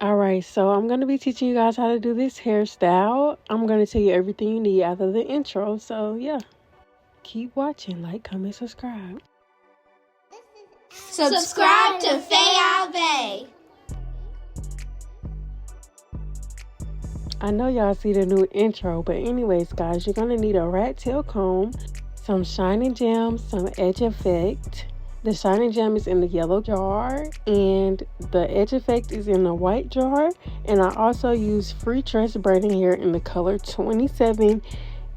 Alright, so I'm going to be teaching you guys how to do this hairstyle. I'm going to tell you everything you need after the intro. So yeah, keep watching, like, comment, subscribe. Subscribe to Faye Alve. I know y'all see the new intro, but anyways guys, you're going to need a rat tail comb, some shining gem, some edge effect. The shining gem is in the yellow jar and the edge effect is in the white jar. And I also use free tress braiding hair in the color 27.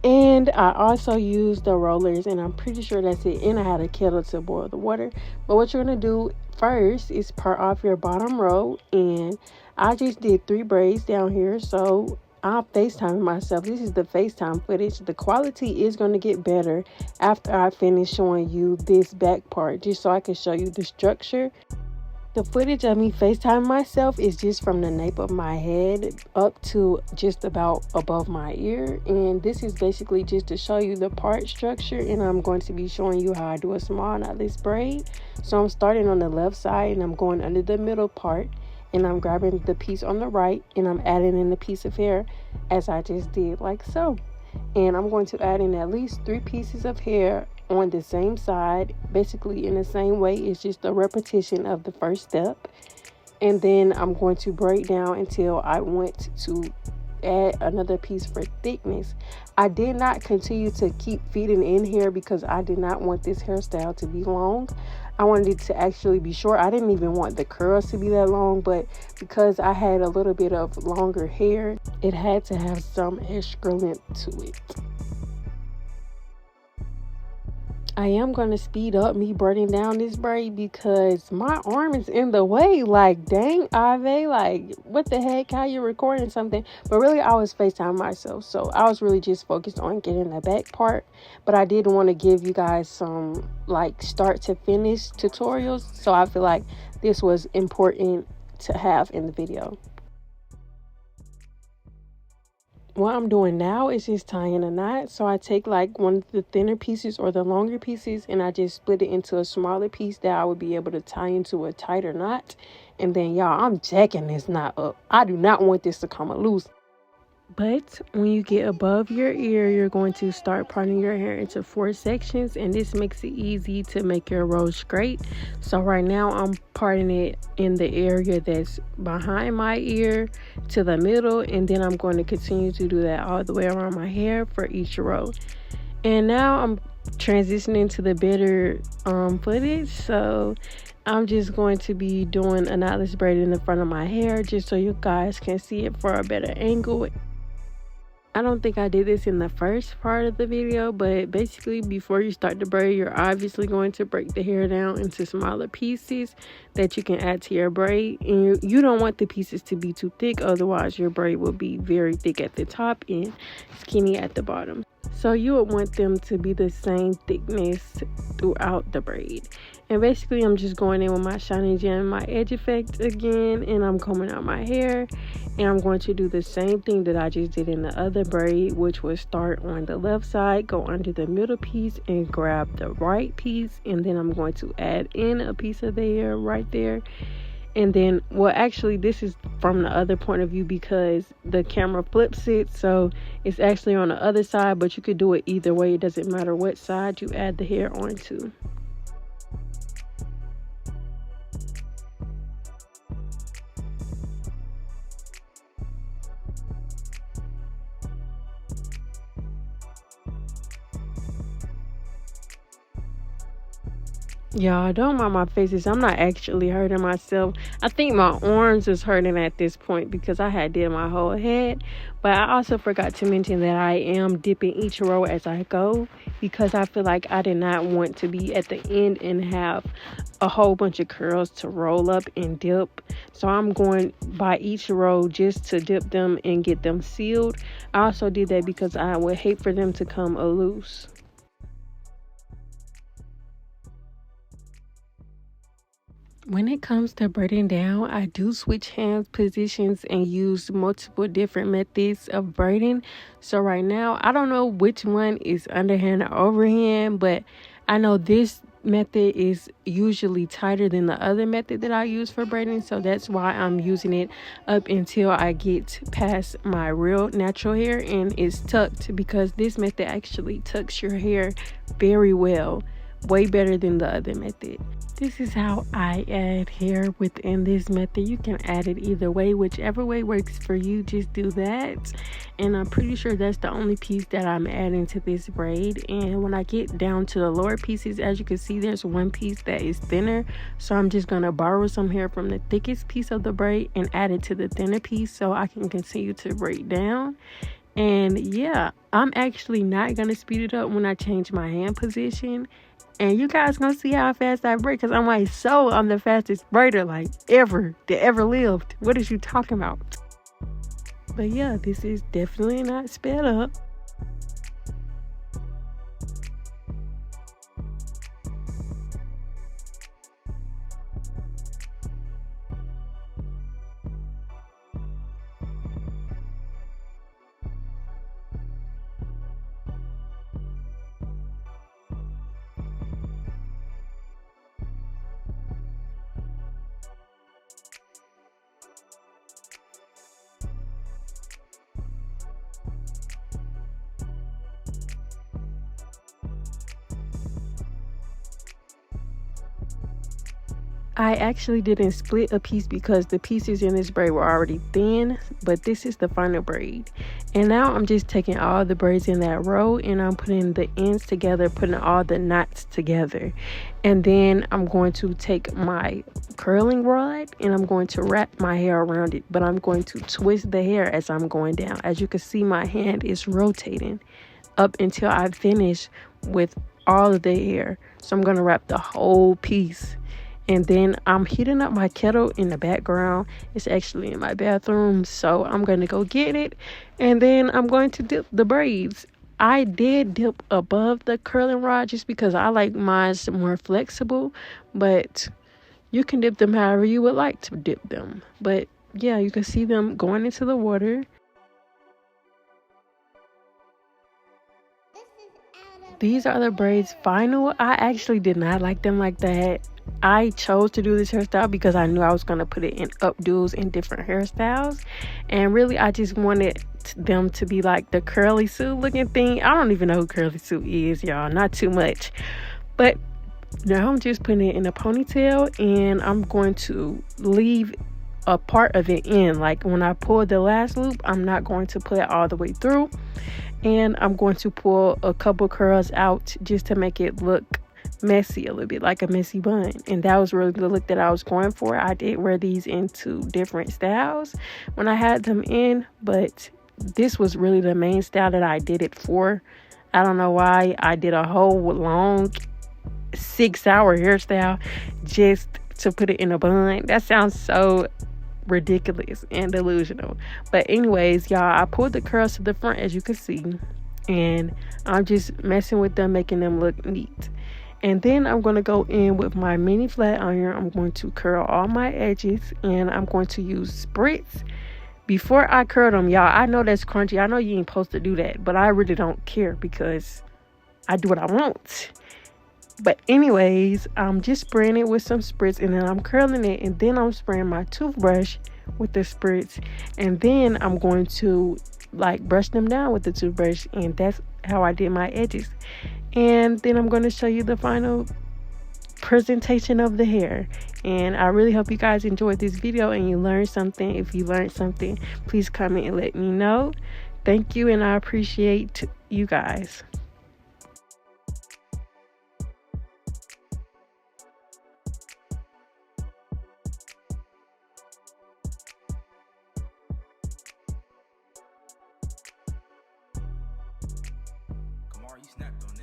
And I also use the rollers, and I'm pretty sure that's it. And I had a kettle to boil the water. But what you're going to do first is part off your bottom row. And I just did 3 braids down here. So I'm FaceTiming myself. This is the FaceTime footage. The quality is going to get better after I finish showing you this back part, just so I can show you the structure. The footage of me FaceTiming myself is just from the nape of my head up to just about above my ear. And this is basically just to show you the part structure. And I'm going to be showing you how I do a small knotless braid. So I'm starting on the left side and I'm going under the middle part. And I'm grabbing the piece on the right and I'm adding in the piece of hair as I just did, like so. And I'm going to add in at least 3 pieces of hair on the same side, basically in the same way. It's just a repetition of the first step. And then I'm going to braid down until I want to add another piece for thickness. I did not continue to keep feeding in hair because I did not want this hairstyle to be long. I wanted it to actually be short. I didn't even want the curls to be that long, but because I had a little bit of longer hair, it had to have some extra length to it. I am going to speed up me braiding down this braid because my arm is in the way. Like, dang, Ave, like, what the heck? How you recording something? But really, I was FaceTiming myself. So I was really just focused on getting the back part. But I did want to give you guys some, like, start to finish tutorials. So I feel like this was important to have in the video. What I'm doing now is just tying a knot. So I take like one of the thinner pieces or the longer pieces and I just split it into a smaller piece that I would be able to tie into a tighter knot. And then y'all, I'm jacking this knot up. I do not want this to come loose. But when you get above your ear, you're going to start parting your hair into 4 sections, and this makes it easy to make your row straight. So right now I'm parting it in the area that's behind my ear to the middle, and then I'm going to continue to do that all the way around my hair for each row. And now I'm transitioning to the better footage. So I'm just going to be doing a knotless braid in the front of my hair just so you guys can see it for a better angle. I don't think I did this in the first part of the video, but basically before you start the braid, you're obviously going to break the hair down into smaller pieces that you can add to your braid. And you don't want the pieces to be too thick, otherwise your braid will be very thick at the top and skinny at the bottom. So you would want them to be the same thickness throughout the braid. And basically I'm just going in with my shining gem, my edge effect again, and I'm combing out my hair. And I'm going to do the same thing that I just did in the other braid, which was start on the left side, go under the middle piece and grab the right piece. And then I'm going to add in a piece of the hair right there. And then, well, actually this is from the other point of view because the camera flips it, so it's actually on the other side, but you could do it either way. It doesn't matter what side you add the hair onto. Y'all, don't mind my faces. I'm not actually hurting myself. I think my arms is hurting at this point because I had did my whole head. But I also forgot to mention that I am dipping each row as I go because I feel like I did not want to be at the end and have a whole bunch of curls to roll up and dip. So I'm going by each row just to dip them and get them sealed. I also did that because I would hate for them to come loose. When it comes to braiding down, I do switch hand positions and use multiple different methods of braiding. So right now, I don't know which one is underhand or overhand, but I know this method is usually tighter than the other method that I use for braiding, so that's why I'm using it up until I get past my real natural hair and it's tucked, because this method actually tucks your hair very well, way better than the other method. This is how I add hair within this method. You can add it either way, whichever way works for you, just do that. And I'm pretty sure that's the only piece that I'm adding to this braid. And when I get down to the lower pieces, as you can see, there's one piece that is thinner, so I'm just gonna borrow some hair from the thickest piece of the braid and add it to the thinner piece so I can continue to braid down. And yeah, I'm actually not gonna speed it up when I change my hand position. And you guys gonna see how fast I braid, because I'm like, so I'm the fastest braider like ever that ever lived. What is you talking about? But yeah, this is definitely not sped up. I actually didn't split a piece because the pieces in this braid were already thin, but this is the final braid. And now I'm just taking all the braids in that row and I'm putting the ends together, putting all the knots together. And then I'm going to take my curling rod and I'm going to wrap my hair around it, but I'm going to twist the hair as I'm going down. As you can see, my hand is rotating up until I finish with all of the hair. So I'm going to wrap the whole piece. And then I'm heating up my kettle in the background. It's actually in my bathroom, so I'm going to go get it. And then I'm going to dip the braids. I did dip above the curling rod just because I like mine more flexible. But you can dip them however you would like to dip them. But yeah, you can see them going into the water. These are the braids final. I actually did not like them like that. I chose to do this hairstyle because I knew I was going to put it in updos and different hairstyles. And really, I just wanted them to be like the curly suit looking thing. I don't even know who curly suit is, y'all. Not too much. But now I'm just putting it in a ponytail and I'm going to leave a part of it in. Like when I pull the last loop, I'm not going to pull it all the way through. And I'm going to pull a couple curls out just to make it look messy, a little bit like a messy bun. And that was really the look that I was going for. I did wear these into different styles when I had them in, but this was really the main style that I did it for. I don't know why I did a whole long 6-hour hairstyle just to put it in a bun. That sounds so ridiculous and delusional. But anyways, y'all, I pulled the curls to the front, as you can see, and I'm just messing with them, making them look neat. And then I'm going to go in with my mini flat iron. I'm going to curl all my edges and I'm going to use spritz before I curl them. Y'all, I know that's crunchy. I know you ain't supposed to do that, but I really don't care because I do what I want. But anyways, I'm just spraying it with some spritz and then I'm curling it, and then I'm spraying my toothbrush with the spritz, and then I'm going to like brush them down with the toothbrush, and that's how I did my edges. And then I'm going to show you the final presentation of the hair. And I really hope you guys enjoyed this video and you learned something. If you learned something, please comment and let me know. Thank you, and I appreciate you guys. Kamar, you snapped on